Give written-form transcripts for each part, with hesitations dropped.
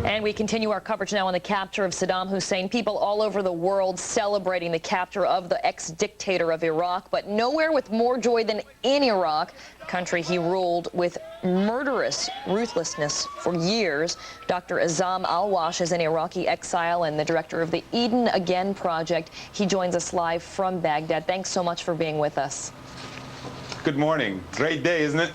And we continue our coverage now on the capture of Saddam Hussein. People all over the world celebrating the capture of the ex-dictator of Iraq, but nowhere with more joy than in Iraq, a country he ruled with murderous ruthlessness for years. Dr. Azam AlWash is an Iraqi exile and the director of the Eden Again project. He joins us live from Baghdad. Thanks so much for being with us. Good morning. Great day, isn't it?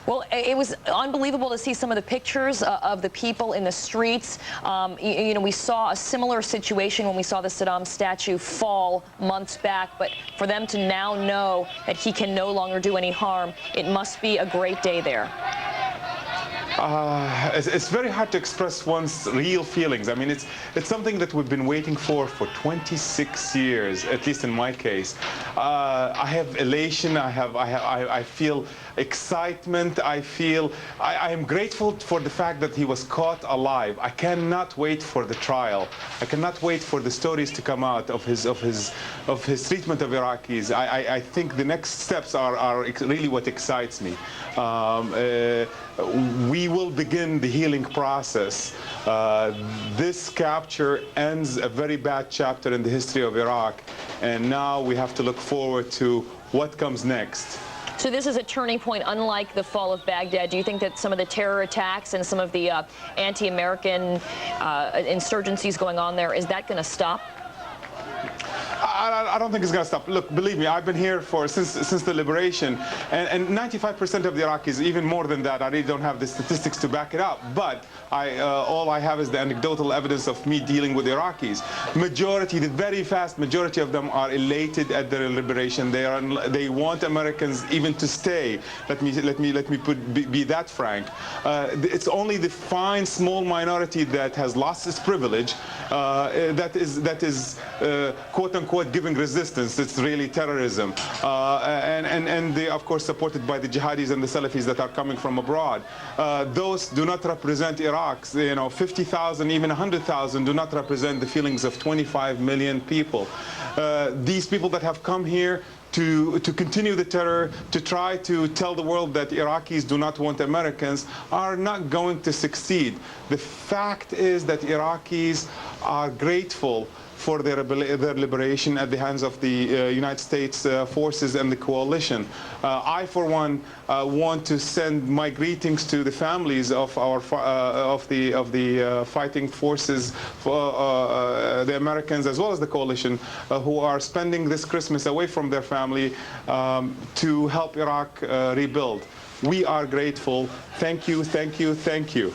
Well, it was unbelievable to see some of the pictures of the people in the streets. You know, we saw a similar situation when we saw the Saddam statue fall months back, but for them to now know that he can no longer do any harm, it must be a great day there. It's very hard to express one's real feelings. I mean, it's something that we've been waiting for 26 years, at least in my case. I have elation. I feel excitement. I am grateful for the fact that he was caught alive. I cannot wait for the trial. I cannot wait for the stories to come out of his treatment of Iraqis. I think the next steps are really what excites me. We will begin the healing process. This capture ends a very bad chapter in the history of Iraq, and now we have to look forward to what comes next. So this is a turning point, unlike the fall of Baghdad. Do you think that some of the terror attacks and some of the anti-American insurgencies going on there, is that going to stop? I don't think it's going to stop. Look, believe me, I've been here since the liberation, and 95% of the Iraqis, even more than that, I really don't have the statistics to back it up, but all I have is the anecdotal evidence of me dealing with Iraqis. Majority, the very vast majority of them are elated at their liberation. They want Americans even to stay. Let me be that frank. It's only the fine, small minority that has lost its privilege that is quote unquote giving resistance. It's really terrorism, and they of course supported by the jihadis and the Salafis that are coming from abroad. Those do not represent Iraq. You know, 50,000, even 100,000 do not represent the feelings of 25 million people. These people that have come here to continue the terror, to try to tell the world that Iraqis do not want Americans, are not going to succeed. The fact is that Iraqis are grateful for their liberation at the hands of the United States forces and the coalition. I, for one, want to send my greetings to the families of the fighting forces, the Americans as well as the coalition, who are spending this Christmas away from their family to help Iraq rebuild. We are grateful. Thank you, thank you, thank you.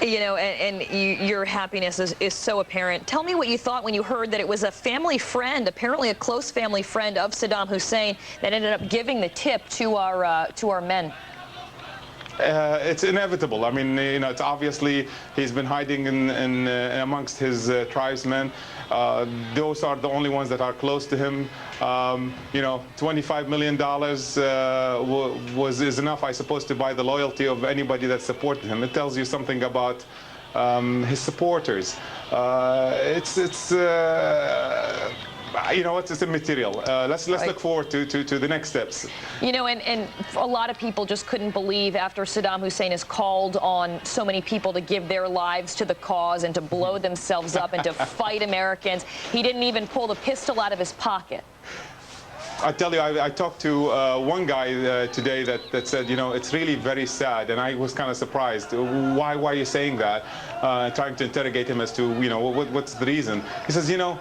You know, your happiness is so apparent. Tell me what you thought when you heard that it was a family friend, apparently a close family friend of Saddam Hussein, that ended up giving the tip to our men. It's inevitable. I mean, you know, it's obviously he's been hiding in amongst his tribesmen. Those are the only ones that are close to him. You know, $25 million is enough, I suppose, to buy the loyalty of anybody that supported him. It tells you something about his supporters. You know, it's immaterial. Let's look forward to the next steps. You know, and a lot of people just couldn't believe after Saddam Hussein has called on so many people to give their lives to the cause and to blow themselves up and to fight Americans. He didn't even pull the pistol out of his pocket. I tell you, I talked to one guy today that said, you know, it's really very sad, and I was kind of surprised. Why are you saying that? Trying to interrogate him as to, you know, what's the reason? He says, you know,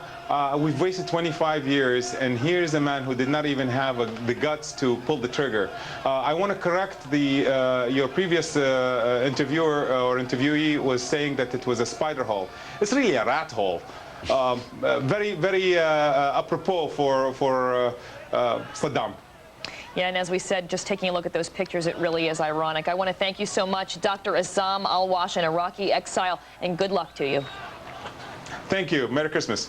we've wasted 25 years, and here's a man who did not even have the guts to pull the trigger. I want to correct your previous interviewer or interviewee was saying that it was a spider hole. It's really a rat hole. Very, very apropos for Saddam. Yeah, and as we said, just taking a look at those pictures, it really is ironic. I want to thank you so much, Dr. Azam AlWash, an Iraqi exile, and good luck to you. Thank you. Merry Christmas.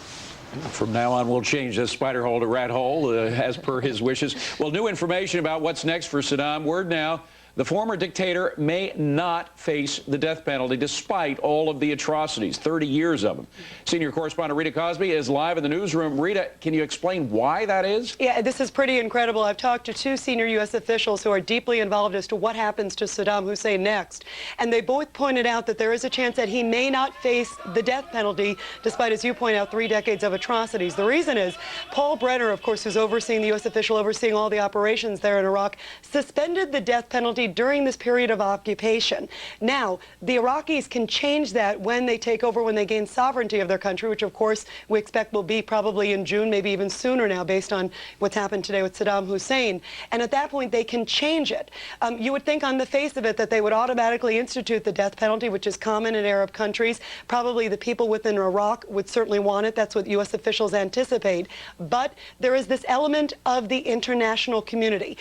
From now on, we'll change this spider hole to rat hole, as per his wishes. Well, new information about what's next for Saddam. Word now The former dictator may not face the death penalty despite all of the atrocities, 30 years of them. Senior correspondent Rita Cosby is live in the newsroom. Rita, can you explain why that is? Yeah, this is pretty incredible. I've talked to two senior U.S. officials who are deeply involved as to what happens to Saddam Hussein next. And they both pointed out that there is a chance that he may not face the death penalty, despite, as you point out, 3 decades of atrocities. The reason is Paul Brenner, of course, who's overseeing the U.S. official overseeing all the operations there in Iraq, suspended the death penalty during this period of occupation. Now, the Iraqis can change that when they take over, when they gain sovereignty of their country, which, of course, we expect will be probably in June, maybe even sooner now, based on what's happened today with Saddam Hussein. And at that point, they can change it. You would think on the face of it that they would automatically institute the death penalty, which is common in Arab countries. Probably the people within Iraq would certainly want it. That's what U.S. officials anticipate. But there is this element of the international community.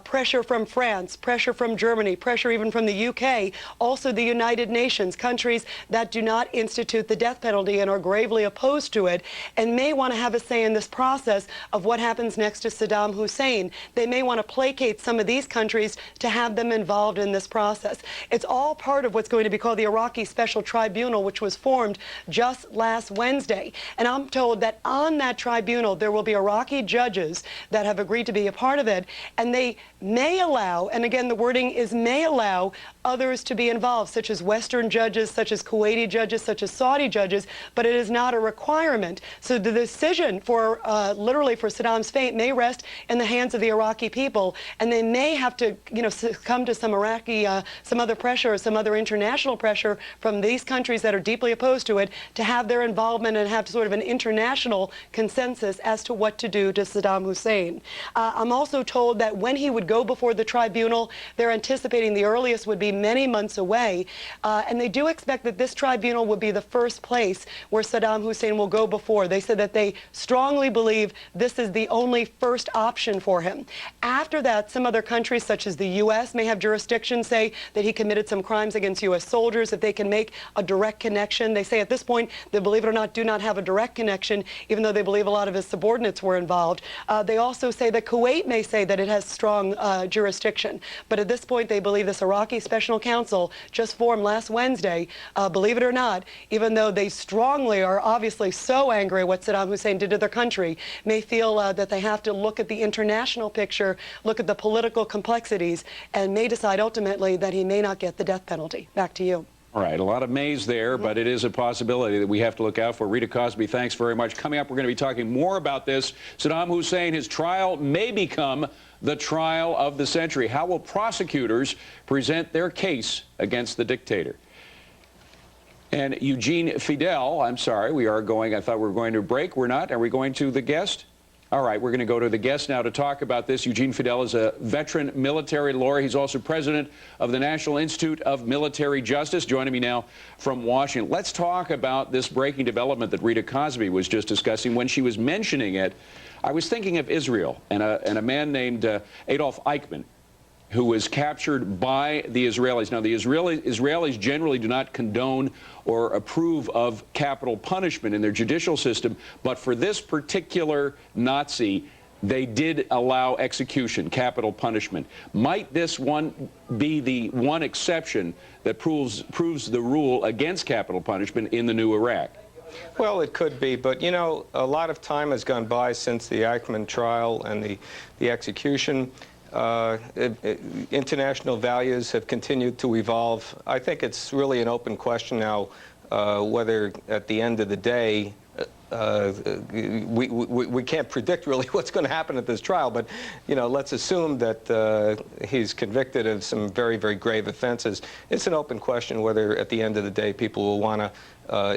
Pressure from France, pressure from Germany, pressure even from the UK, also the United Nations, countries that do not institute the death penalty and are gravely opposed to it, and may want to have a say in this process of what happens next to Saddam Hussein. They may want to placate some of these countries to have them involved in this process. It's all part of what's going to be called the Iraqi Special Tribunal, which was formed just last Wednesday. And I'm told that on that tribunal there will be Iraqi judges that have agreed to be a part of it, and they may allow, and again the wording is may allow, others to be involved, such as Western judges, such as Kuwaiti judges, such as Saudi judges, but it is not a requirement. So the decision for literally for Saddam's fate may rest in the hands of the Iraqi people, and they may have to, succumb to some Iraqi, some other pressure, or some other international pressure from these countries that are deeply opposed to it, to have their involvement and have sort of an international consensus as to what to do to Saddam Hussein. I'm also told that when he would go before the tribunal, they're anticipating the earliest would be many months away, and they do expect that this tribunal would be the first place where Saddam Hussein will go before. They said that they strongly believe this is the only first option for him. After that, some other countries, such as the U.S., may have jurisdiction say that he committed some crimes against U.S. soldiers, if they can make a direct connection. They say at this point, they, believe it or not, do not have a direct connection, even though they believe a lot of his subordinates were involved. They also say that Kuwait may say that it has strong jurisdiction. But at this point, they believe this Iraqi Special Council, just formed last Wednesday, believe it or not, even though they strongly are obviously so angry at what Saddam Hussein did to their country, may feel that they have to look at the international picture, look at the political complexities, and may decide ultimately that he may not get the death penalty. Back to you. All right, a lot of maze there, but it is a possibility that we have to look out for. Rita Cosby, thanks very much. Coming up, we're going to be talking more about this. Saddam Hussein, his trial may become the trial of the century. How will prosecutors present their case against the dictator? And Eugene Fidel, I'm sorry, we are going, I thought we were going to a break. We're not. Are we going to the guest? All right, we're going to go to the guest now to talk about this. Eugene Fidel is a veteran military lawyer. He's also president of the National Institute of Military Justice, joining me now from Washington. Let's talk about this breaking development that Rita Cosby was just discussing. When she was mentioning it, I was thinking of Israel and a man named Adolf Eichmann, who was captured by the Israelis. Now, the Israelis generally do not condone or approve of capital punishment in their judicial system, but for this particular Nazi, they did allow execution, capital punishment. Might this one be the one exception that proves the rule against capital punishment in the new Iraq? Well, it could be, but you know, a lot of time has gone by since the Eichmann trial and the execution. International values have continued to evolve. I think it's really an open question now whether at the end of the day we can't predict really what's going to happen at this trial, but you know, let's assume that he's convicted of some very, very grave offenses. It's an open question whether at the end of the day people will want to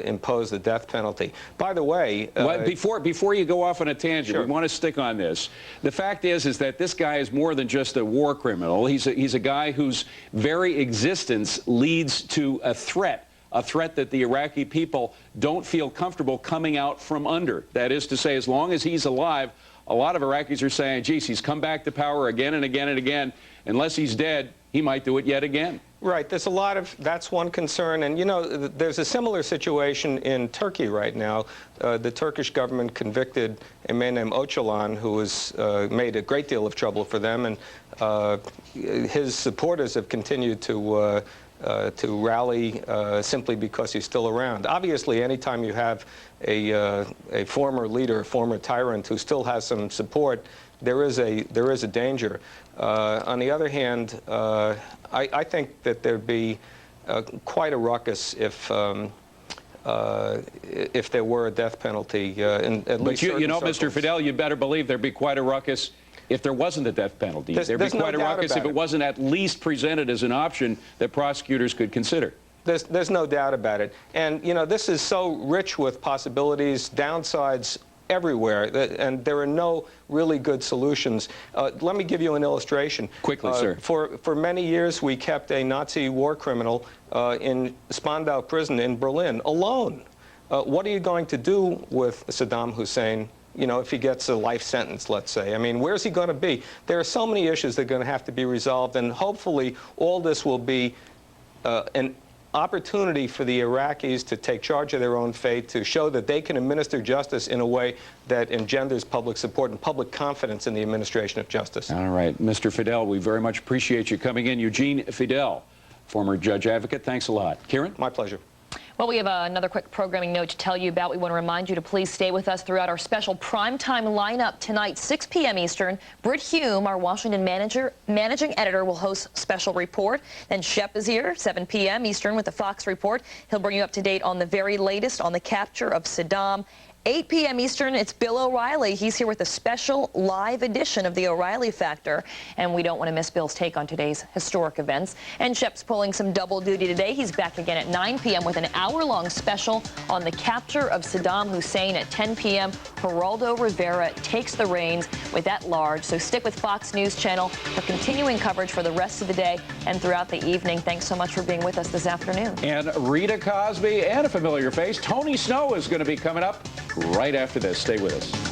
impose the death penalty. By the way, before you go off on a tangent, sure. We want to stick on this. The fact is that this guy is more than just a war criminal. He's a guy whose very existence leads to a threat that the Iraqi people don't feel comfortable coming out from under. That is to say, as long as he's alive, a lot of Iraqis are saying, geez, he's come back to power again and again and again. Unless he's dead, he might do it yet again. Right. There's a lot of, that's one concern. And, you know, there's a similar situation in Turkey right now. The Turkish government convicted a man named Öcalan, who has made a great deal of trouble for them. And his supporters have continued to rally simply because he's still around. Obviously, anytime you have a former leader, a former tyrant who still has some support, there is a danger. On the other hand, I think that there'd be quite a ruckus if there were a death penalty. But you know, Mr. Fidel, you better believe there'd be quite a ruckus if there wasn't a death penalty. There'd be quite a ruckus if it wasn't at least presented as an option that prosecutors could consider. There's no doubt about it. And, you know, this is so rich with possibilities, downsides everywhere, and there are no really good solutions. Let me give you an illustration. Quickly, sir. For many years, we kept a Nazi war criminal in Spandau prison in Berlin alone. What are you going to do with Saddam Hussein, you know, if he gets a life sentence, let's say? I mean, where's he going to be? There are so many issues that are going to have to be resolved, and hopefully all this will be an opportunity for the Iraqis to take charge of their own fate, to show that they can administer justice in a way that engenders public support and public confidence in the administration of justice. All right. Mr. Fidel, we very much appreciate you coming in. Eugene Fidel, former judge advocate, thanks a lot. Kieran? My pleasure. Well, we have another quick programming note to tell you about. We want to remind you to please stay with us throughout our special primetime lineup tonight, 6 p.m. Eastern. Britt Hume, our Washington managing editor, will host Special Report. Then Shep is here, 7 p.m. Eastern with the Fox Report. He'll bring you up to date on the very latest on the capture of Saddam. 8 p.m. Eastern, it's Bill O'Reilly. He's here with a special live edition of the O'Reilly Factor, and we don't want to miss Bill's take on today's historic events. And Shep's pulling some double duty today. He's back again at 9 p.m. with an hour-long special on the capture of Saddam Hussein. At 10 p.m., Geraldo Rivera takes the reins with At Large. So stick with Fox News Channel for continuing coverage for the rest of the day and throughout the evening. Thanks so much for being with us this afternoon. And Rita Cosby and a familiar face, Tony Snow, is going to be coming up right after this. Stay with us.